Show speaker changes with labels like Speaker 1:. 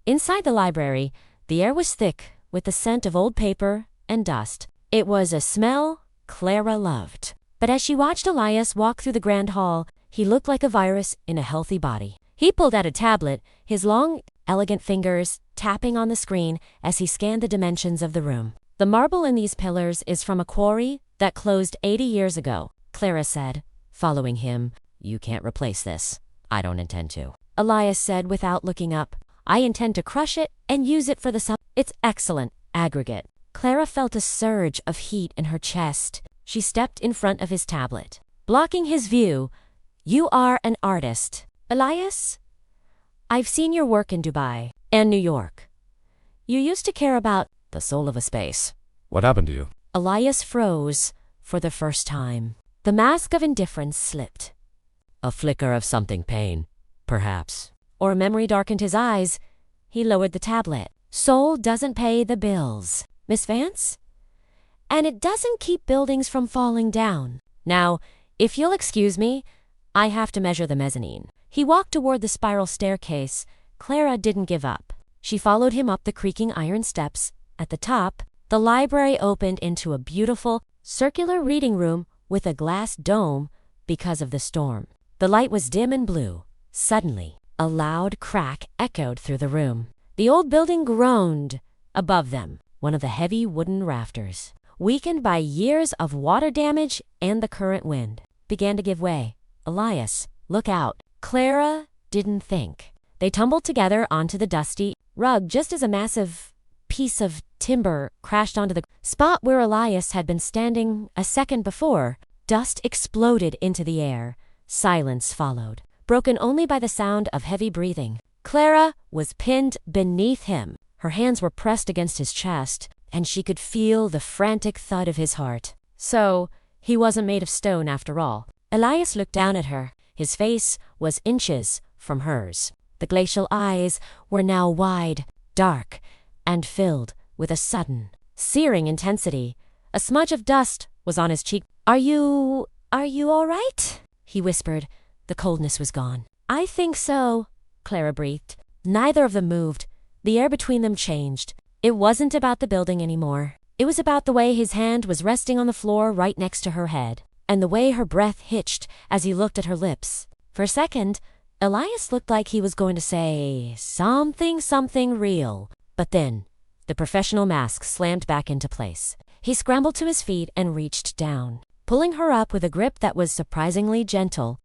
Speaker 1: Inside the library, the air was thick with the scent of old paper and dust. It was a smell Clara loved. But as she watched Elias walk through the grand hall, he looked like a virus in a healthy body. He pulled out a tablet, his long, elegant fingers tapping on the screen as he scanned the dimensions of the room. The marble in these pillars is from a quarry that closed 80 years ago, Clara said, following him. You can't replace this. I don't intend to. Elias said without looking up. I intend to crush it and use it for the sun. It's excellent. Aggregate. Clara felt a surge of heat in her chest. She stepped in front of his tablet, blocking his view. You are an artist, Elias? I've seen your work in Dubai and New York. You used to care about the soul of a space.
Speaker 2: What happened to you?
Speaker 1: Elias froze for the first time. The mask of indifference slipped. A flicker of something pain, perhaps. Or a memory darkened his eyes. He lowered the tablet. Soul doesn't pay the bills, Miss Vance? And it doesn't keep buildings from falling down. Now, if you'll excuse me, I have to measure the mezzanine. He walked toward the spiral staircase. Clara didn't give up. She followed him up the creaking iron steps. At the top, the library opened into a beautiful, circular reading room with a glass dome because of the storm. The light was dim and blue. Suddenly, a loud crack echoed through the room. The old building groaned. Above them, one of the heavy wooden rafters, weakened by years of water damage and the current wind, began to give way. Elias, look out. Clara didn't think. They tumbled together onto the dusty rug just as a massive piece of timber crashed onto the spot where Elias had been standing a second before. Dust exploded into the air. Silence followed, broken only by the sound of heavy breathing. Clara was pinned beneath him. Her hands were pressed against his chest, and she could feel the frantic thud of his heart. So, he wasn't made of stone after all. Elias looked down at her. His face was inches from hers. The glacial eyes were now wide, dark, and filled with a sudden, searing intensity. A smudge of dust was on his cheek. Are you all right? He whispered. The coldness was gone. I think so, Clara breathed. Neither of them moved. The air between them changed. It wasn't about the building anymore. It was about the way his hand was resting on the floor right next to her head, and the way her breath hitched as he looked at her lips. For a second, Elias looked like he was going to say something real. But then, the professional mask slammed back into place. He scrambled to his feet and reached down, pulling her up with a grip that was surprisingly gentle.